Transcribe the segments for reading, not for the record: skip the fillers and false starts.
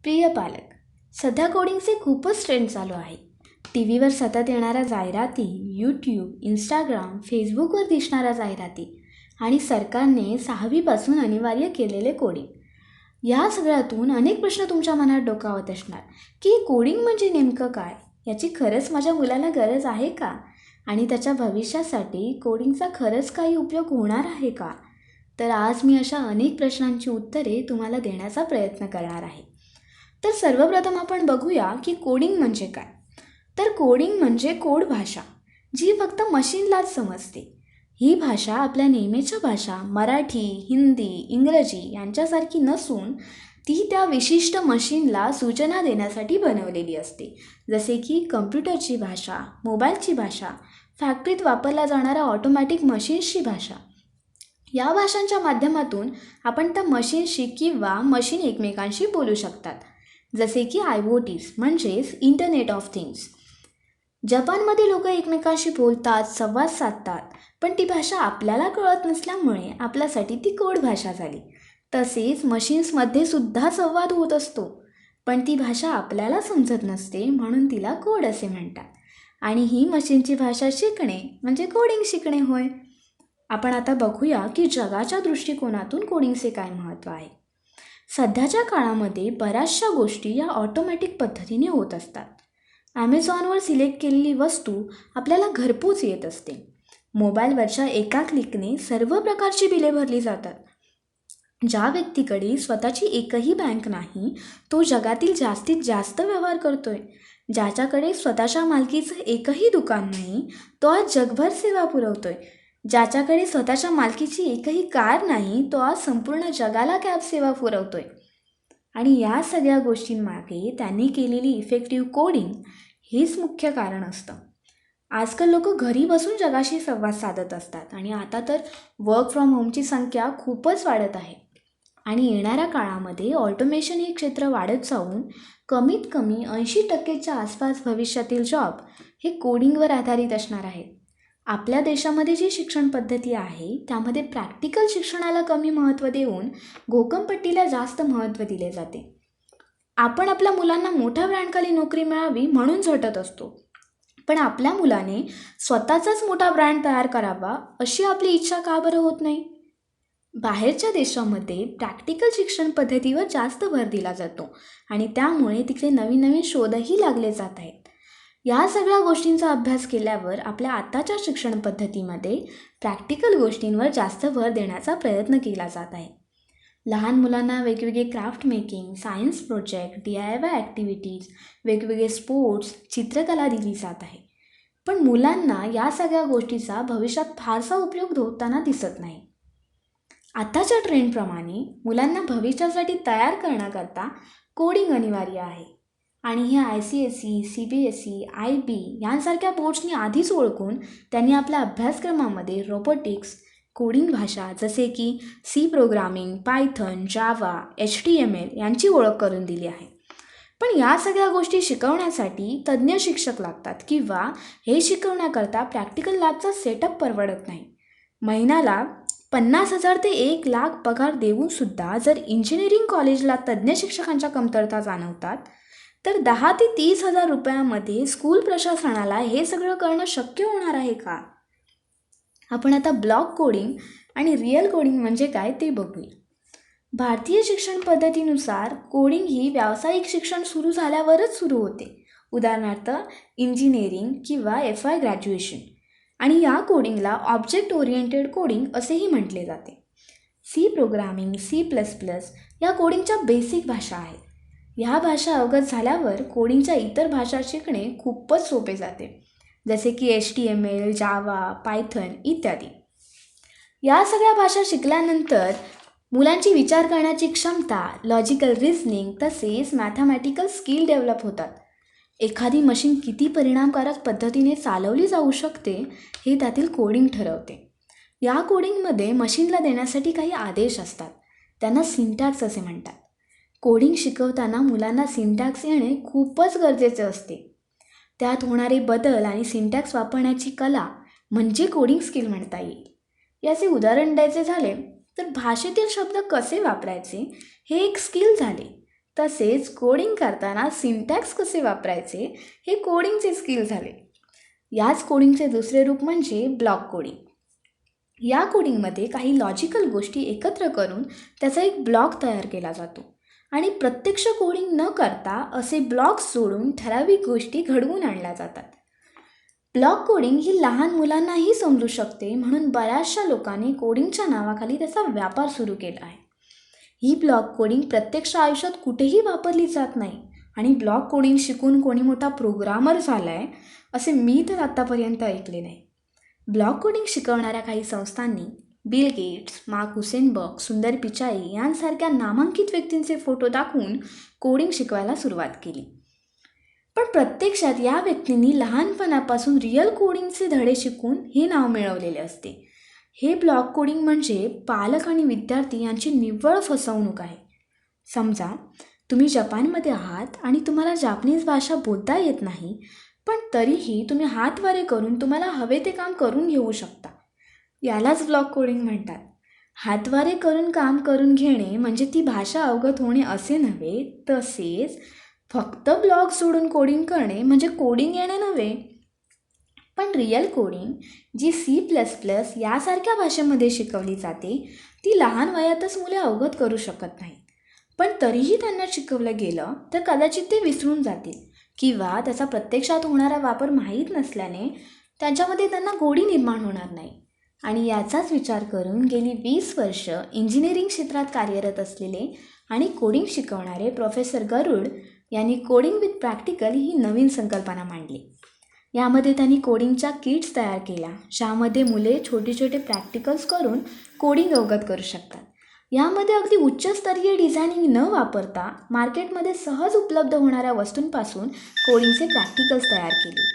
प्रिय पालक, सध्या कोडिंगचे खूपच ट्रेंड चालू आहे. टी व्हीवर सतत येणाऱ्या जाहिराती, यूट्यूब, इंस्टाग्राम, फेसबुकवर दिसणाऱ्या जाहिराती आणि सरकारने 6वीपासून अनिवार्य केलेले कोडिंग. या सगळ्यातून अनेक प्रश्न तुमच्या मनात डोकावत असणार की कोडिंग म्हणजे नेमकं काय? याची खरंच माझ्या मुलाला गरज आहे का? आणि त्याच्या भविष्यासाठी कोडिंगचा खरंच काही उपयोग होणार आहे का? तर आज मी अशा अनेक प्रश्नांची उत्तरे तुम्हाला देण्याचा प्रयत्न करणार आहे. तर सर्वप्रथम आपण बघूया की कोडिंग म्हणजे काय. तर कोडिंग म्हणजे कोड भाषा, जी फक्त मशीनलाच समजते. ही भाषा आपल्या नेहमीच्या भाषा मराठी, हिंदी, इंग्रजी यांच्यासारखी नसून ती त्या विशिष्ट मशीनला सूचना देण्यासाठी बनवलेली असते. जसे की कम्प्युटरची भाषा, मोबाईलची भाषा, फॅक्टरीत वापरला जाणारा ऑटोमॅटिक मशीन्सची भाषा. या भाषांच्या माध्यमातून आपण त्या मशीनशी किंवा मशीन एकमेकांशी बोलू शकतात. जसे की IoTs म्हणजेच इंटरनेट ऑफ थिंग्स. जपानमध्ये लोक एकमेकांशी बोलतात, संवाद साधतात, पण ती भाषा आपल्याला कळत नसल्यामुळे आपल्यासाठी ती कोड भाषा झाली. तसेच मशीन्समध्ये सुद्धा संवाद होत असतो, पण ती भाषा आपल्याला समजत नसते, म्हणून तिला कोड असे म्हणतात. आणि ही मशीनची भाषा शिकणे म्हणजे कोडिंग शिकणे होय. आपण आता बघूया की जगाच्या दृष्टिकोनातून कोडिंगचे काय महत्त्व आहे. सध्याच्या काळामध्ये बऱ्याचशा गोष्टी या ऑटोमॅटिक पद्धतीने होत असतात. ॲमेझॉनवर सिलेक्ट केलेली वस्तू आपल्याला घरपोच येत असते. मोबाईलवरच्या एका क्लिकने सर्व प्रकारची बिले भरली जातात. ज्या व्यक्तीकडे स्वतःची एकही बँक नाही, तो जगातील जास्तीत जास्त व्यवहार करतोय. ज्याच्याकडे स्वतःच्या मालकीचं एकही दुकान नाही, तो आज जगभर सेवा पुरवतोय. ज्याच्याकडे स्वतःच्या मालकीची एकही कार नाही, तो आज संपूर्ण जगाला कॅब सेवा पुरवतोय. आणि या सगळ्या गोष्टींमागे त्यांनी केलेली इफेक्टिव्ह कोडिंग हेच मुख्य कारण असतं. आजकाल लोक घरी बसून जगाशी संवाद साधत असतात आणि आता तर वर्क फ्रॉम होमची संख्या खूपच वाढत आहे. आणि येणाऱ्या काळामध्ये ऑटोमेशन हे क्षेत्र वाढत जाऊन कमीत कमी 80%च्या आसपास भविष्यातील जॉब हे कोडिंगवर आधारित असणार आहेत. आपल्या देशामध्ये जी शिक्षण पद्धती आहे त्यामध्ये प्रॅक्टिकल शिक्षणाला कमी महत्त्व देऊन घोकमपट्टीला जास्त महत्त्व दिले जाते. आपण आपल्या मुलांना मोठ्या ब्रँडखाली नोकरी मिळावी म्हणून झटत असतो, पण आपल्या मुलाने स्वतःचाच मोठा ब्रँड तयार करावा अशी आपली इच्छा का बरं होत नाही? बाहेरच्या देशामध्ये प्रॅक्टिकल शिक्षण पद्धतीवर जास्त भर दिला जातो आणि त्यामुळे तिकडे नवीन नवीन शोधही लागले जात आहेत. या सगळ्या गोष्टींचा अभ्यास केल्यावर आपल्या आताच्या शिक्षण पद्धतीमध्ये प्रॅक्टिकल गोष्टींवर जास्त भर देण्याचा प्रयत्न केला जात आहे. लहान मुलांना वेगवेगळे craft making, science project, DIY activities, वेगवेगळे स्पोर्ट्स, चित्रकला दिली जात आहे. पण मुलांना या सगळ्या गोष्टीचा भविष्यात फारसा उपयोग होताना दिसत नाही. आताच्या ट्रेंडप्रमाणे मुलांना भविष्यासाठी तयार करण्याकरता कोडिंग अनिवार्य आहे. आणि हे ICSE, CBSE, IB यांसारख्या बोर्ड्सनी आधीच ओळखून त्यांनी आपल्या अभ्यासक्रमामध्ये रोबोटिक्स, कोडिंग भाषा जसे की C प्रोग्रामिंग, पायथन, जावा, HTML यांची ओळख करून दिली आहे. पण या सगळ्या गोष्टी शिकवण्यासाठी तज्ज्ञ शिक्षक लागतात किंवा हे शिकवण्याकरता प्रॅक्टिकल लॅबचा सेटअप परवडत नाही. महिन्याला 50,000 ते 1,00,000 पगार देऊनसुद्धा जर इंजिनिअरिंग कॉलेजला तज्ज्ञ शिक्षकांच्या कमतरता जाणवतात, तर 10,000 ते 30,000 रुपयामध्ये स्कूल प्रशासनाला हे सगळं करणं शक्य होणार आहे का? आपण आता ब्लॉक कोडिंग आणि रिअल कोडिंग म्हणजे काय ते बघूया. भारतीय शिक्षण पद्धतीनुसार कोडिंग ही व्यावसायिक शिक्षण सुरू झाल्यावरच सुरू होते. उदाहरणार्थ इंजिनिअरिंग किंवा FY ग्रॅज्युएशन. आणि या कोडिंगला ऑब्जेक्ट ओरिएंटेड कोडिंग असेही म्हटले जाते. C प्रोग्रामिंग, C++ या कोडिंगच्या बेसिक भाषा आहेत. ह्या भाषा अवगत झाल्यावर कोडिंगच्या इतर भाषा शिकणे खूपच सोपे जाते, जसे की HTML, जावा, पायथन इत्यादी. या सगळ्या भाषा शिकल्यानंतर मुलांची विचार करण्याची क्षमता, लॉजिकल रिझनिंग तसेच मॅथमॅटिकल स्किल डेव्हलप होतात. एखादी मशीन किती परिणामकारक पद्धतीने चालवली जाऊ शकते हे त्यातील कोडिंग ठरवते. या कोडिंगमध्ये मशीनला देण्यासाठी काही आदेश असतात, त्यांना सिंटॅक्स असे म्हणतात. कोडिंग शिकवताना मुलांना सिंटॅक्स येणे खूपच गरजेचे असते. त्यात होणारे बदल आणि सिंटॅक्स वापरण्याची कला म्हणजे कोडिंग स्किल म्हणता येईल. याचे उदाहरण द्यायचे झाले तर भाषेतील शब्द कसे वापरायचे हे एक स्किल झाले. तसेच कोडिंग करताना सिंटॅक्स कसे वापरायचे हे कोडिंगचे स्किल झाले. याच कोडिंगचे दुसरे रूप म्हणजे ब्लॉक कोडिंग. या कोडिंगमध्ये काही लॉजिकल गोष्टी एकत्र करून त्याचा एक ब्लॉक तयार केला जातो आणि प्रत्यक्ष कोडिंग न करता असे ब्लॉक्स जोडून ठराविक गोष्टी घडवून आणल्या जातात. ब्लॉक कोडिंग ही लहान मुलांनाही समजू शकते, म्हणून बऱ्याचशा लोकांनी कोडिंगच्या नावाखाली त्याचा व्यापार सुरू केला आहे. ही ब्लॉक कोडिंग प्रत्यक्ष आयुष्यात कुठेही वापरली जात नाही आणि ब्लॉक कोडिंग शिकून कोणी मोठा प्रोग्रामर झाला आहे असे मी तर आत्तापर्यंत ऐकले नाही. ब्लॉक कोडिंग शिकवणाऱ्या काही संस्थांनी बिल गेट्स, मार्क हुसेनबर्ग, सुंदर पिचाई यांसारख्या नामांकित व्यक्तींचे फोटो दाखवून कोडिंग शिकवायला सुरुवात केली. पण प्रत्यक्षात या व्यक्तींनी लहानपणापासून रिअल कोडिंगचे धडे शिकून हे नाव मिळवलेले असते. हे ब्लॉक कोडिंग म्हणजे पालक आणि विद्यार्थी यांची निव्वळ फसवणूक आहे. समजा तुम्ही जपानमध्ये आहात आणि तुम्हाला जापनीज भाषा बोलता येत नाही, पण तरीही तुम्ही हातवारे करून तुम्हाला हवे ते काम करून घेऊ शकता. यालाच ब्लॉक कोडिंग म्हणतात. हातवारे करून काम करून घेणे म्हणजे ती भाषा अवगत होणे असे नव्हे, तसेच फक्त ब्लॉक सोडून कोडिंग करणे म्हणजे कोडिंग येणे नव्हे. पण रिअल कोडिंग जी C++ यासारख्या भाषेमध्ये शिकवली जाते ती लहान वयातच मुले अवगत करू शकत नाहीत. पण तरीही त्यांना शिकवलं गेलं तर कदाचित ते विसरून जातील किंवा त्याचा प्रत्यक्षात होणारा वापर माहीत नसल्याने त्यांच्यामध्ये त्यांना गोडी निर्माण होणार नाही. आणि याचाच विचार करून गेली 20 वर्ष इंजिनिअरिंग क्षेत्रात कार्यरत असलेले आणि कोडिंग शिकवणारे प्रोफेसर गरुड यांनी कोडिंग विथ प्रॅक्टिकल ही नवीन संकल्पना मांडली. यामध्ये त्यांनी कोडिंगच्या किट्स तयार केल्या, ज्यामध्ये मुले छोटे छोटे प्रॅक्टिकल्स करून कोडिंग अवगत करू शकतात. यामध्ये अगदी उच्चस्तरीय डिझायनिंग न वापरता मार्केटमध्ये सहज उपलब्ध होणाऱ्या वस्तूंपासून कोडिंगचे प्रॅक्टिकल्स तयार केले.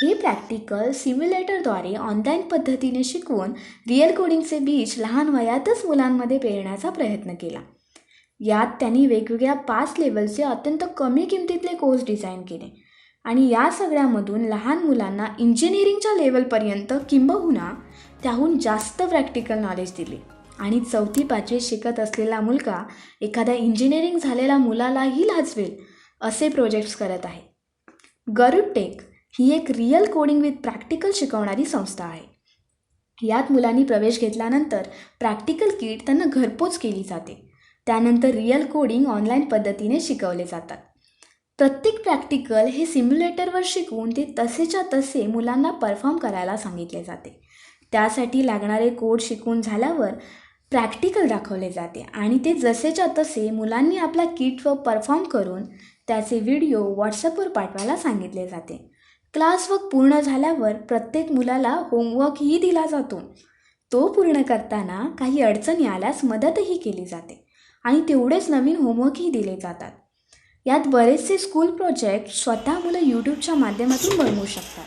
हे प्रॅक्टिकल सिम्युलेटरद्वारे ऑनलाईन पद्धतीने शिकवून रिअल कोडिंगचे बीज लहान वयातच मुलांमध्ये पेरण्याचा प्रयत्न केला. यात त्यांनी वेगवेगळ्या 5 लेवलचे अत्यंत कमी किमतीतले कोर्स डिझाईन केले आणि या सगळ्यामधून लहान मुलांना इंजिनिअरिंगच्या लेवलपर्यंत किंबहुना त्याहून जास्त प्रॅक्टिकल नॉलेज दिले. आणि 4वी-5वीत शिकत असलेला मुलगा एखाद्या इंजिनिअरिंग झालेल्या मुलालाही लाजवेल असे प्रोजेक्ट्स करत आहे. गरुड टेक ही एक रिअल कोडिंग विथ प्रॅक्टिकल शिकवणारी संस्था आहे. यात मुलांनी प्रवेश घेतल्यानंतर प्रॅक्टिकल किट त्यांना घरपोच केली जाते. त्यानंतर रिअल कोडिंग ऑनलाईन पद्धतीने शिकवले जातात. प्रत्येक प्रॅक्टिकल हे सिम्युलेटरवर शिकवून ते तसेच्या तसे मुलांना परफॉर्म करायला सांगितले जाते. त्यासाठी लागणारे कोड शिकवून झाल्यावर प्रॅक्टिकल दाखवले जाते आणि ते जसेच्या तसे मुलांनी आपल्या किटवर परफॉर्म करून त्याचे व्हिडिओ व्हॉट्सअपवर पाठवायला सांगितले जाते. क्लासवर्क पूर्ण झाल्यावर प्रत्येक मुलाला होमवर्कही दिला जातो. तो पूर्ण करताना काही अडचणी आल्यास मदतही केली जाते आणि तेवढेच नवीन होमवर्कही दिले जातात. यात बरेचसे स्कूल प्रोजेक्ट स्वतः मुलं यूट्यूबच्या माध्यमातून बनवू शकतात.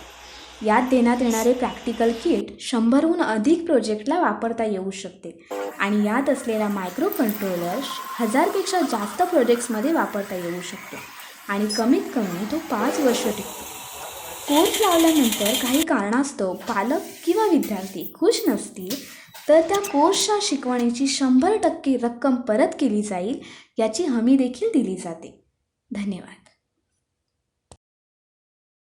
यात देण्यात येणारे प्रॅक्टिकल किट 100हून अधिक प्रोजेक्टला वापरता येऊ शकते आणि यात असलेला मायक्रो कंट्रोलर 1000पेक्षा जास्त प्रोजेक्ट्समध्ये वापरता येऊ शकतो आणि कमीत कमी तो 5 वर्ष टिकतो. कोर्स लावल्यानंतर काही कारणास्तव पालक किंवा विद्यार्थी खुश नसतील तर त्या कोर्सच्या शिकवणीची 100% रक्कम परत केली जाईल याची हमी देखील दिली जाते. धन्यवाद.